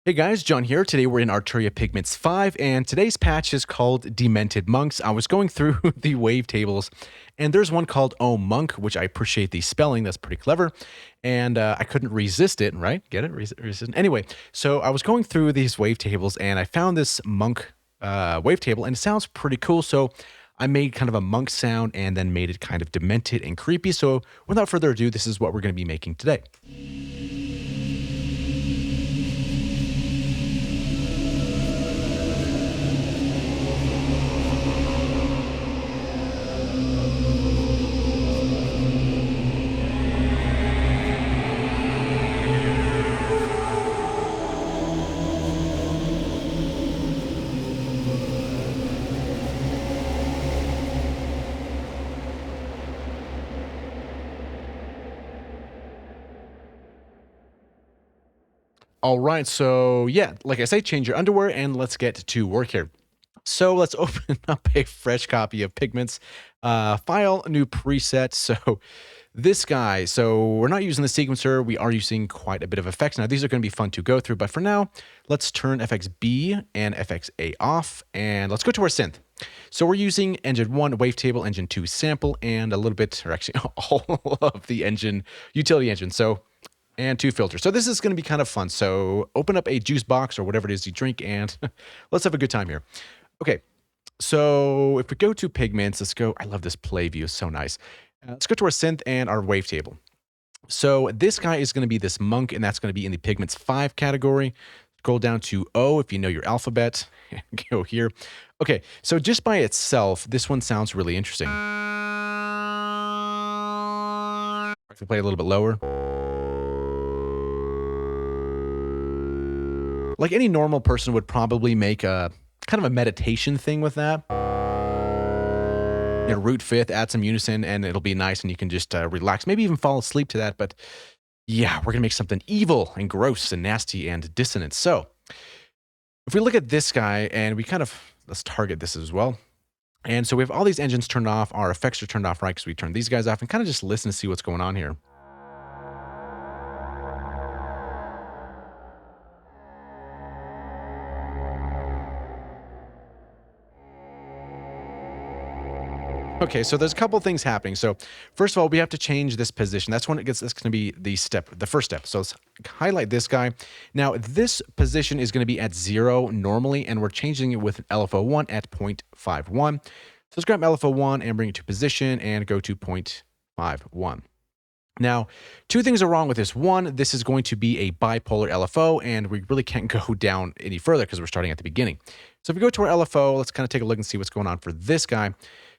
Hey guys, John here. Today we're in Arturia Pigments 5, and today's patch is called Demented Monks. I was going through the wavetables, and there's one called Oh Monk, which I appreciate the spelling. That's pretty clever, and I couldn't resist it, right? Get it? Resist. Anyway, so I was going through these wavetables, and I found this monk wavetable, and it sounds pretty cool, so I made kind of a monk sound and then made it kind of demented and creepy. So without further ado, this is what we're going to be making today. All right, so yeah, like I say, change your underwear and let's get to work here. So let's open up a fresh copy of Pigments, file, new preset. So this guy, so we're not using the sequencer, we are using quite a bit of effects. Now these are gonna be fun to go through, but for now, let's turn FXB and FXA off and let's go to our synth. So we're using engine 1 wavetable, engine 2 sample, and a little bit, or actually all of the engine, utility engine. So and 2 filters. So this is going to be kind of fun. So open up a juice box or whatever it is you drink and let's have a good time here. Okay, so if we go to Pigments, let's go. I love this play view, it's so nice. Let's go to our synth and our wavetable. So this guy is going to be this monk, and that's going to be in the Pigments 5 category. Scroll down to O if you know your alphabet. Go here. Okay, so just by itself, this one sounds really interesting. If we play a little bit lower. Like any normal person would probably make a kind of a meditation thing with that. You know, root fifth, add some unison, and it'll be nice, and you can just relax, maybe even fall asleep to that. But yeah, we're gonna make something evil and gross and nasty and dissonant. So if we look at this guy and we kind of, let's target this as well. And so we have all these engines turned off, our effects are turned off, right? Because we turned these guys off, and kind of just listen to see what's going on here. Okay, so there's a couple things happening. So first of all, we have to change this position. That's when it gets, that's going to be the first step. So let's highlight this guy. Now this position is going to be at 0 normally, and we're changing it with LFO1 at 0.51. So let's grab LFO1 and bring it to position and go to 0.51. Now, 2 things are wrong with this. One, this is going to be a bipolar LFO, and we really can't go down any further because we're starting at the beginning. So if we go to our LFO, let's kind of take a look and see what's going on for this guy.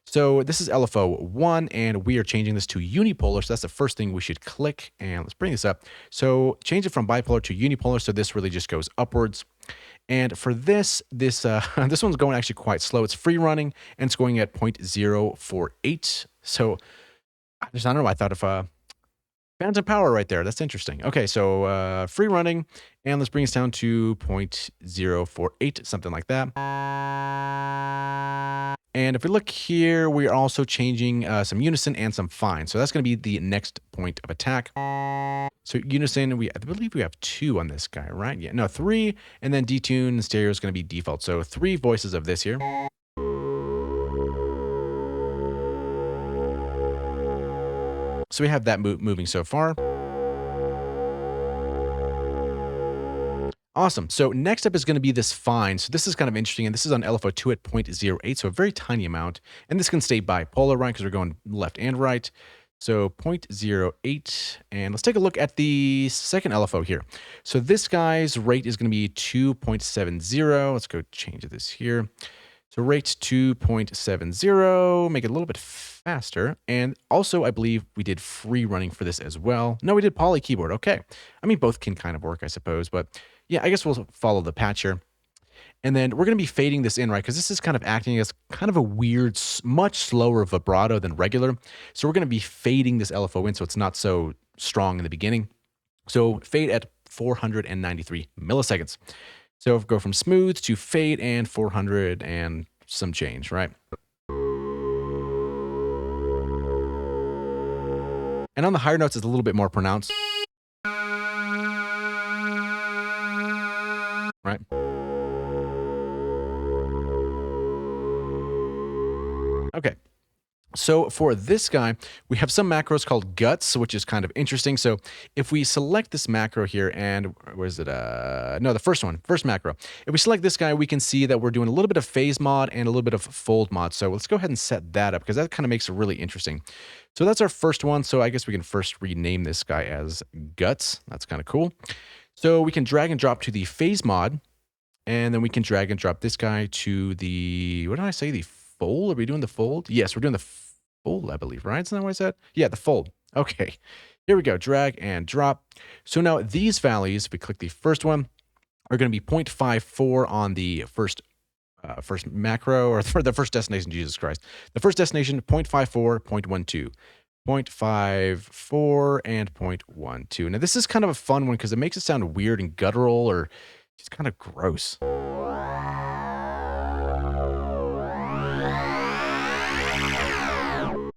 So this is LFO 1, and we are changing this to unipolar. So that's the first thing we should click, and let's bring this up. So change it from bipolar to unipolar. So this really just goes upwards. And for this this one's going actually quite slow. It's free running, and it's going at 0.048. So I don't know. I thought if phantom power right there. That's interesting. Okay, so free running, and let's bring this down to 0.048, something like that. And if we look here, we are also changing some unison and some fine. So that's going to be the next point of attack. So unison, I believe we have 2 on this guy, right? Yeah, no, 3, and then detune and stereo is going to be default. So 3 voices of this here. So we have that moving so far. Awesome. So next up is going to be this fine. So this is kind of interesting, and this is on LFO2 at 0.08, so a very tiny amount. And this can stay bipolar, right, because we're going left and right. So 0.08, and let's take a look at the second LFO here. So this guy's rate is going to be 2.70. Let's go change this here. So rate 2.70, make it a little bit faster. And also, I believe we did free running for this as well. No, we did poly keyboard. Okay. I mean, both can kind of work, I suppose. But yeah, I guess we'll follow the patch here. And then we're going to be fading this in, right? Because this is kind of acting as kind of a weird, much slower vibrato than regular. So we're going to be fading this LFO in so it's not so strong in the beginning. So fade at 493 milliseconds. So if we go from smooth to fade and 400 and some change, right? And on the higher notes, it's a little bit more pronounced. right? Okay. So for this guy, we have some macros called guts, which is kind of interesting. So if we select this macro here, and where is it? No, the first one, first macro. If we select this guy, we can see that we're doing a little bit of phase mod and a little bit of fold mod. So let's go ahead and set that up because that kind of makes it really interesting. So that's our first one. So I guess we can first rename this guy as guts. That's kind of cool. So we can drag and drop to the phase mod, and then we can drag and drop this guy to the, what did I say? The fold? Are we doing the fold? Yes, we're doing the fold, I believe, right? Isn't that what I said? Yeah, the fold. Okay, here we go. Drag and drop. So now these values, if we click the first one, are going to be 0.54 on the first macro, or for the first destination, Jesus Christ. The first destination, 0.54, 0.12. 0.54 and 0.12. Now this is kind of a fun one because it makes it sound weird and guttural or just kind of gross.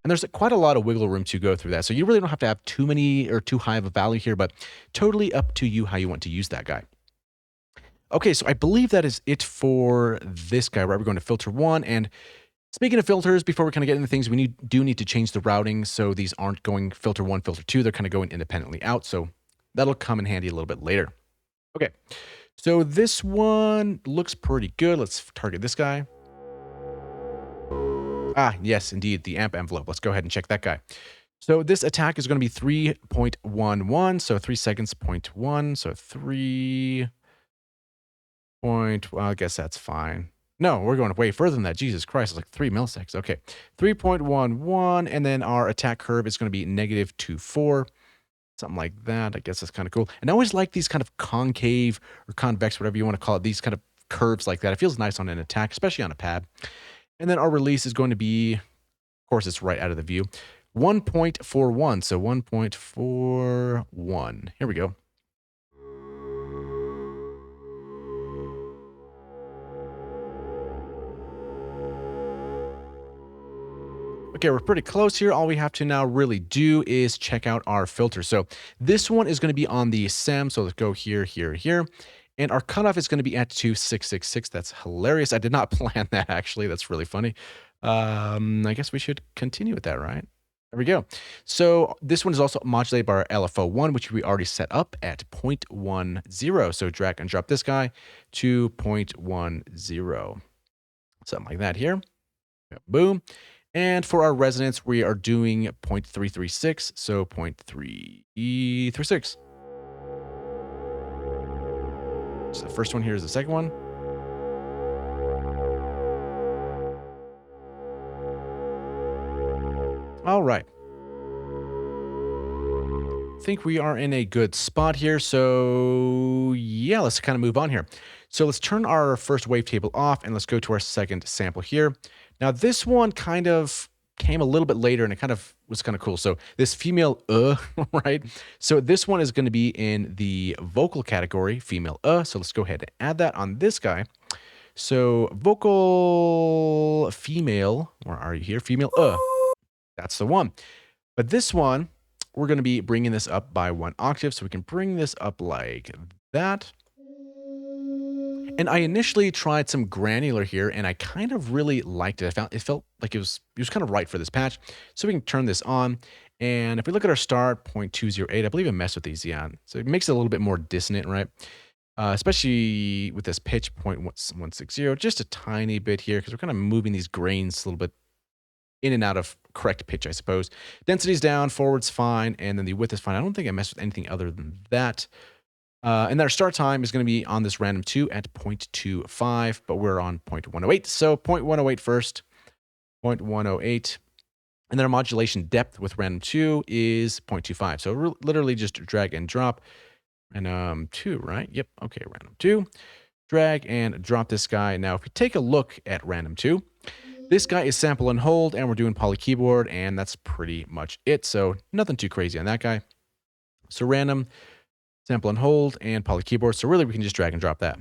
And there's quite a lot of wiggle room to go through that. So you really don't have to have too many or too high of a value here, but totally up to you how you want to use that guy. Okay, so I believe that is it for this guy, right? We're going to filter 1. And speaking of filters, before we kind of get into things, we do need to change the routing. So these aren't going filter 1, filter 2. They're kind of going independently out. So that'll come in handy a little bit later. Okay, so this one looks pretty good. Let's target this guy. Ah, yes, indeed, the amp envelope. Let's go ahead and check that guy. So this attack is going to be 3.11, so 3 seconds, 0.1, so 3 point, well, I guess that's fine. No, we're going way further than that. Jesus Christ, it's like 3 milliseconds. Okay, 3.11, and then our attack curve is going to be -24, something like that. I guess that's kind of cool. And I always like these kind of concave or convex, whatever you want to call it, these kind of curves like that. It feels nice on an attack, especially on a pad. And then our release is going to be, of course, it's right out of the view, 1.41. So 1.41. Here we go. Okay, we're pretty close here. All we have to now really do is check out our filter. So this one is going to be on the SEM. So let's go here, here, here. And our cutoff is going to be at 2666. That's hilarious. I did not plan that, actually. That's really funny. I guess we should continue with that, right? There we go. So this one is also modulated by our LFO1, which we already set up at 0.10. So drag and drop this guy to 0.10. Something like that here. Boom. And for our resonance, we are doing 0.336. So 0.336. So the first one here is the second one. All right. I think we are in a good spot here. So yeah, let's kind of move on here. So let's turn our first wavetable off and let's go to our second sample here. Now this one kind of came a little bit later and it kind of was kind of cool. So this female right? So this one is going to be in the vocal category, female So let's go ahead and add that on this guy. So vocal female, where are you here? Female That's the one. But this one, we're going to be bringing this up by 1 octave. So we can bring this up like that. And I initially tried some granular here, and I kind of really liked it. It felt like it was kind of right for this patch. So we can turn this on, and if we look at our start, 0.208, I believe I messed with these, yeah. So it makes it a little bit more dissonant, right? Especially with this pitch, 0.160, just a tiny bit here, because we're kind of moving these grains a little bit in and out of correct pitch, I suppose. Density's down, forward's fine, and then the width is fine. I don't think I messed with anything other than that. And our start time is going to be on this random 2 at 0.25, but we're on 0.108. So 0.108 first, 0.108. And then our modulation depth with random 2 is 0.25. So we're literally just drag and drop. Random 2, right? Yep. Okay, random 2. Drag and drop this guy. Now, if we take a look at random 2, this guy is sample and hold, and we're doing poly keyboard, and that's pretty much it. So nothing too crazy on that guy. So random, sample and hold, and poly keyboard. So really we can just drag and drop that.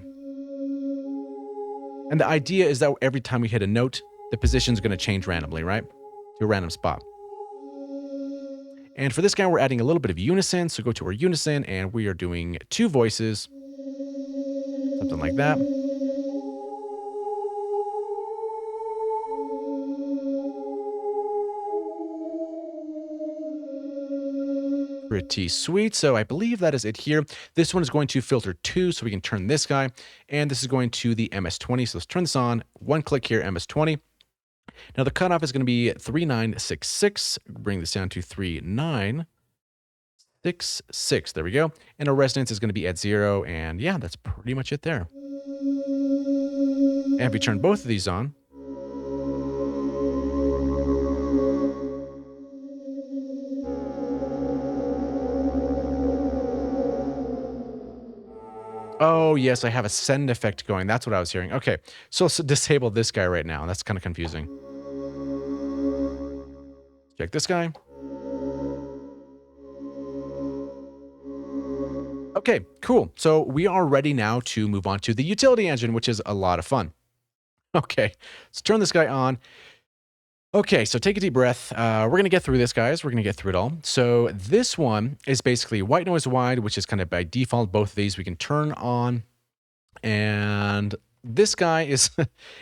And the idea is that every time we hit a note, the position is going to change randomly, right? To a random spot. And for this guy, we're adding a little bit of unison. So go to our unison, and we are doing 2 voices. Something something like that. Pretty sweet. So I believe that is it here. This one is going to filter 2, so we can turn this guy. And this is going to the MS-20. So let's turn this on. One click here, MS-20. Now the cutoff is going to be 3966. Bring this down to 3966. There we go. And our resonance is going to be at 0. And yeah, that's pretty much it there. And if we turn both of these on, oh, yes, I have a send effect going. That's what I was hearing. Okay, so let's disable this guy right now. That's kind of confusing. Check this guy. Okay, cool. So we are ready now to move on to the utility engine, which is a lot of fun. Okay, let's turn this guy on. Okay, so take a deep breath. We're going to get through this, guys. We're going to get through it all. So this one is basically white noise wide, which is kind of by default. Both of these we can turn on. And this guy is,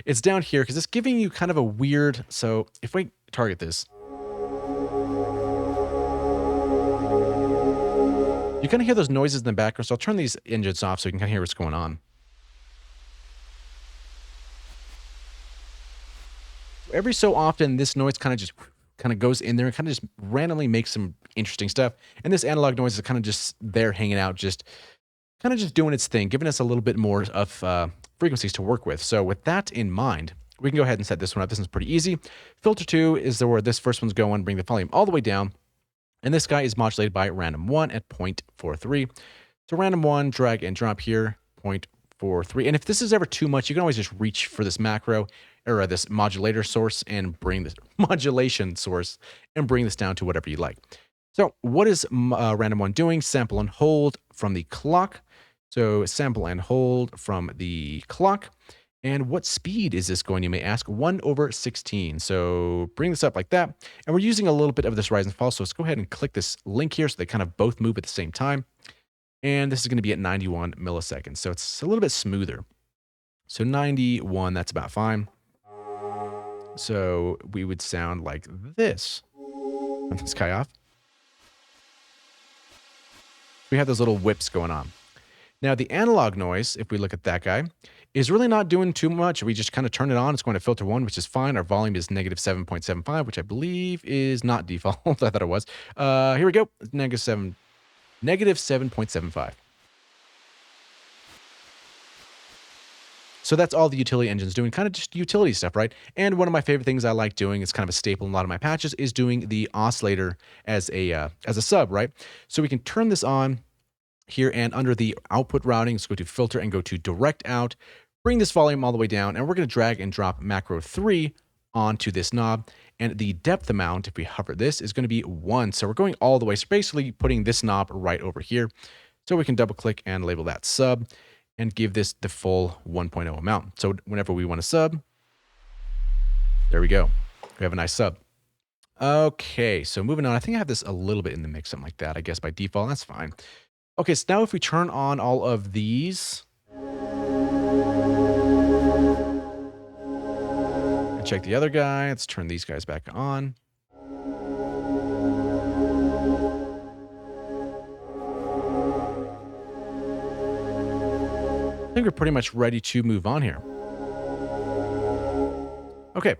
it's down here because it's giving you kind of a weird, so if we target this, you kind of hear those noises in the background. So I'll turn these engines off so you can kind of hear what's going on. Every so often, this noise kind of goes in there and kind of just randomly makes some interesting stuff. And this analog noise is kind of just there hanging out, just kind of just doing its thing, giving us a little bit more of frequencies to work with. So with that in mind, we can go ahead and set this one up. This one's pretty easy. Filter 2 is where this first one's going. Bring the volume all the way down. And this guy is modulated by random 1 at 0.43. So random 1, drag and drop here, 0.43. And if this is ever too much, you can always just reach for this macro or this modulator source and bring this modulation source and bring this down to whatever you like. So what is random 1 doing? Sample and hold from the clock. So sample and hold from the clock. And what speed is this going, you may ask? 1/16. So bring this up like that. And we're using a little bit of this rise and fall. So let's go ahead and click this link here so they kind of both move at the same time. And this is going to be at 91 milliseconds. So it's a little bit smoother. So 91, that's about fine. So we would sound like this. Turn this guy off. We have those little whips going on. Now the analog noise, if we look at that guy, is really not doing too much. We just kind of turn it on. It's going to filter 1, which is fine. Our volume is -7.75, which I believe is not default. I thought it was. Here we go. -7.75. So that's all the utility engine's doing, kind of just utility stuff, right? And one of my favorite things I like doing, it's kind of a staple in a lot of my patches, is doing the oscillator as a sub, right? So we can turn this on here, and under the output routing, let's go to filter and go to direct out, bring this volume all the way down, and we're going to drag and drop macro 3 onto this knob. And the depth amount, if we hover this, is going to be 1. So we're going all the way. So basically putting this knob right over here. So we can double click and label that sub and give this the full 1.0 amount. So whenever we want to sub, there we go. We have a nice sub. Okay, so moving on. I think I have this a little bit in the mix, something like that, I guess by default. That's fine. Okay, so now if we turn on all of these and check the other guy, let's turn these guys back on. I think we're pretty much ready to move on here. Okay,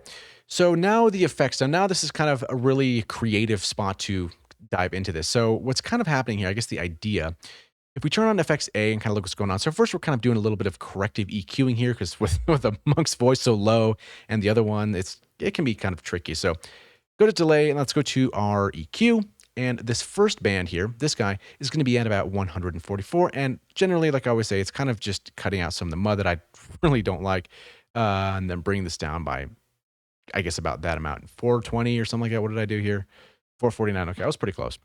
so now the effects. Now this is kind of a really creative spot to dive into this. So what's kind of happening here, I guess the idea, if we turn on FX A and kind of look what's going on. So first we're kind of doing a little bit of corrective EQing here because with the Monk's voice so low and the other one, it can be kind of tricky. So go to delay and let's go to our EQ. And this first band here, this guy, is going to be at about 144. And generally, like I always say, it's kind of just cutting out some of the mud that I really don't like. And then bring this down by, I guess, about that amount, 420 or something like that. What did I do here? 449. Okay, I was pretty close.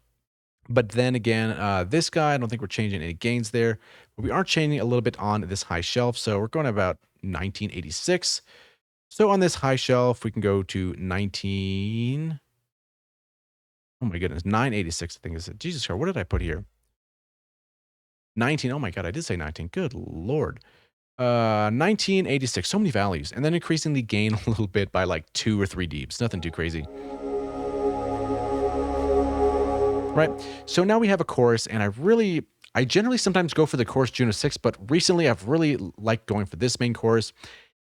But then again, this guy, I don't think we're changing any gains there. But we are changing a little bit on this high shelf. So we're going about 1986. So on this high shelf, we can go to 19. Oh my goodness, 986, I think is it. Jesus Christ, what did I put here? 19. Oh my God, I did say 19. Good Lord. 1986, so many values, and then increasing the gain a little bit by like 2 or 3 dBs, nothing too crazy. Right, so now we have a chorus, and I generally sometimes go for the chorus Juno 6, but recently I've really liked going for this main chorus,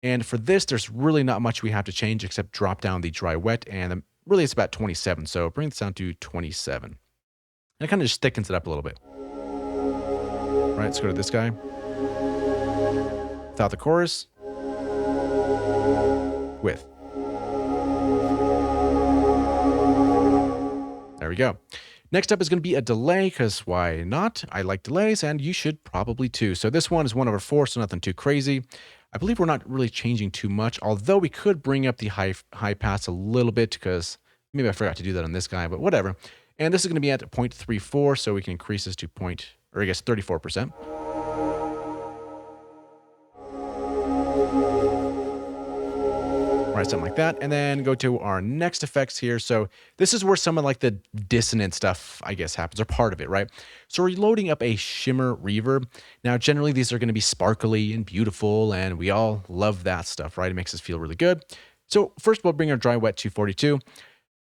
and for this, there's really not much we have to change except drop down the dry wet, and really it's about 27, so bring this down to 27. And it kind of just thickens it up a little bit. Right, let's go to this guy. Without the chorus. With. There we go. Next up is going to be a delay, because why not? I like delays, and you should probably too. So this one is 1/4, so nothing too crazy. I believe we're not really changing too much, although we could bring up the high pass a little bit, because maybe I forgot to do that on this guy, but whatever. And this is going to be at 0.34, so we can increase this to 34%. Right, something like that, and then go to our next effects here. So this is where some of like the dissonant stuff, I guess, happens, or part of it, right? So we're loading up a shimmer reverb. Now, generally, these are going to be sparkly and beautiful, and we all love that stuff, right? It makes us feel really good. So first, we'll bring our dry wet to 42.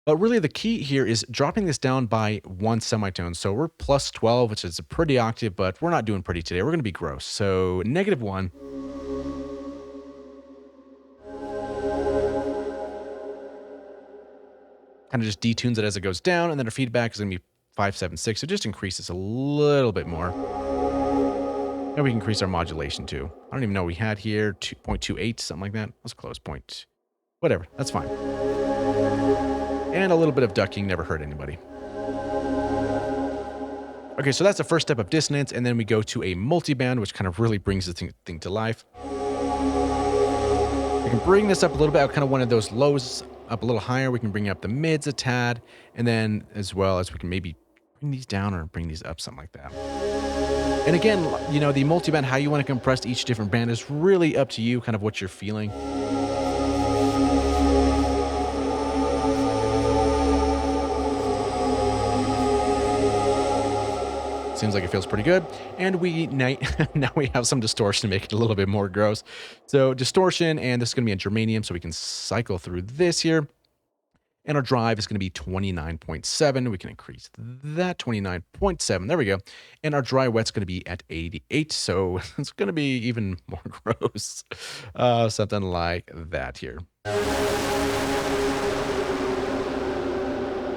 But really, the key here is dropping this down by 1 semitone. So we're plus 12, which is a pretty octave, but we're not doing pretty today. We're going to be gross. So -1. Kind of just detunes it as it goes down, and then our feedback is going to be 576, so just increases a little bit more. And we can increase our modulation too. I don't even know what we had here, 2.28, something like that. Let's close point. Whatever, that's fine. And a little bit of ducking never hurt anybody. Okay, so that's the first step of dissonance, and then we go to a multiband, which kind of really brings the thing to life. We can bring this up a little bit. I kind of wanted those lows up a little higher. We can bring up the mids a tad, and then as well as we can maybe bring these down or bring these up, something like that. And again, you know, the multiband, how you want to compress each different band is really up to you, kind of what you're feeling. Seems like it feels pretty good. And now we have some distortion to make it a little bit more gross. So distortion, and this is going to be in germanium, so we can cycle through this here. And our drive is going to be 29.7. We can increase that, 29.7. There we go. And our dry wet's going to be at 88, so it's going to be even more gross. Something like that here.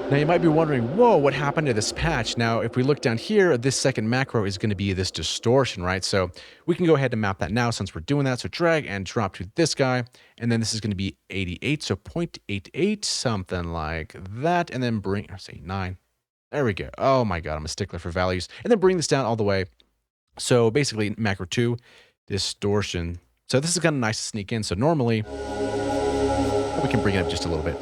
Now you might be wondering, whoa, what happened to this patch? Now, if we look down here, this second macro is going to be this distortion, right? So we can go ahead and map that now since we're doing that. So drag and drop to this guy, and then this is going to be 88, so 0.88, something like that, and then bring, or say 9. There we go. Oh my God, I'm a stickler for values. And then bring this down all the way. So basically macro 2, distortion. So this is kind of nice to sneak in. So normally, we can bring it up just a little bit.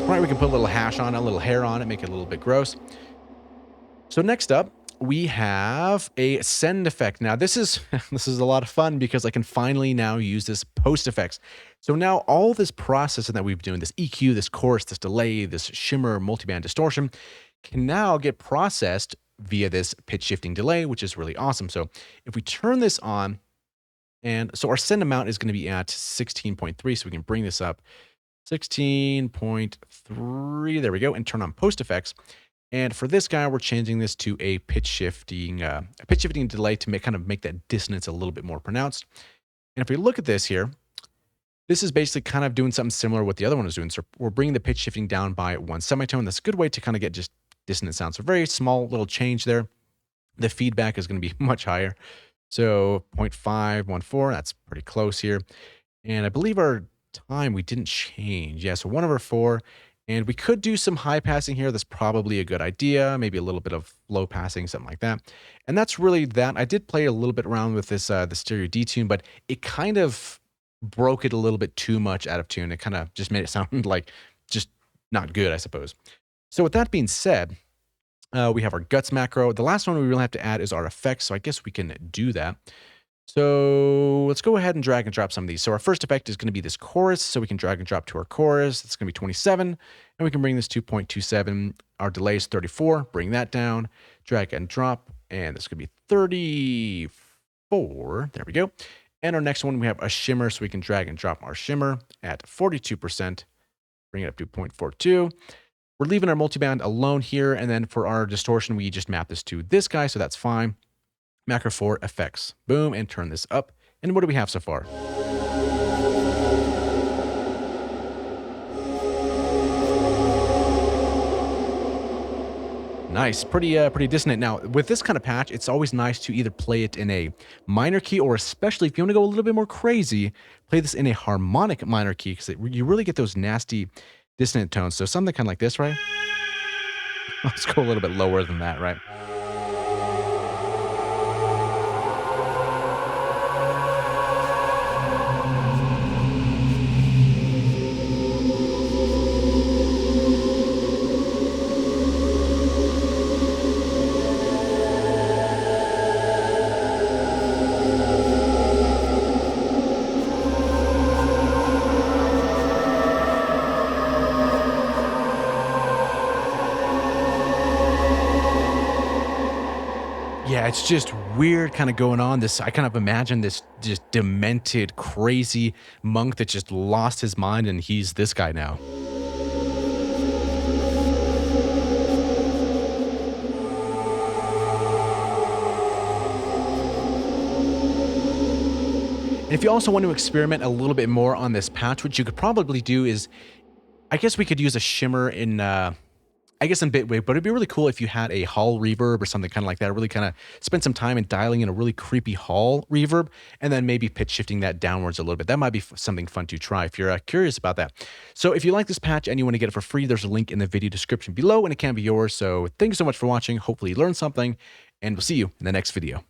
Right, we can put a little hash on it, a little hair on it, make it a little bit gross. So next up, we have a send effect. Now this is a lot of fun because I can finally now use this post effects. So now all this processing that we've been doing, this EQ, this chorus, this delay, this shimmer, multiband distortion, can now get processed via this pitch shifting delay, which is really awesome. So if we turn this on, and so our send amount is going to be at 16.3, so we can bring this up 16.3, there we go, and turn on post effects. And for this guy, we're changing this to a pitch shifting delay to kind of make that dissonance a little bit more pronounced. And if we look at this here, this is basically kind of doing something similar to what the other one is doing. So we're bringing the pitch shifting down by 1 semitone. That's a good way to kind of get just dissonant sound. So very small little change there. The feedback is going to be much higher. So 0.514, that's pretty close here. And I believe our time we didn't change. Yeah, so 1/4. And we could do some high passing here. That's probably a good idea. Maybe a little bit of low passing, something like that. And that's really that. I did play a little bit around with this the stereo detune, but it kind of broke it a little bit too much out of tune. It kind of just made it sound like just not good, I suppose. So with that being said, we have our guts macro. The last one we really have to add is our effects. So I guess we can do that. So let's go ahead and drag and drop some of these. So our first effect is going to be this chorus. So we can drag and drop to our chorus. That's going to be 27. And we can bring this to 0.27. our delay is 34, bring that down, drag and drop, and this could be 34. There we go. And our next one, we have a shimmer, so we can drag and drop our shimmer at 42%, bring it up to 0.42. We're leaving our multiband alone here, and then for our distortion, we just map this to this guy, so that's fine. Macro 4 effects, boom, and turn this up. And what do we have so far? Nice, pretty dissonant. Now, with this kind of patch, it's always nice to either play it in a minor key, or especially if you want to go a little bit more crazy, play this in a harmonic minor key, because you really get those nasty dissonant tones. So something kind of like this, right? Let's go a little bit lower than that, right? Yeah, it's just weird kind of going on. I kind of imagine this just demented, crazy monk that just lost his mind, and he's this guy now. And if you also want to experiment a little bit more on this patch, what you could probably do is, I guess we could use a shimmer in Bitwave, but it'd be really cool if you had a hall reverb or something kind of like that. Really kind of spend some time in dialing in a really creepy hall reverb, and then maybe pitch shifting that downwards a little bit. That might be something fun to try if you're curious about that. So if you like this patch and you want to get it for free, there's a link in the video description below, and it can be yours. So thanks so much for watching. Hopefully you learned something, and we'll see you in the next video.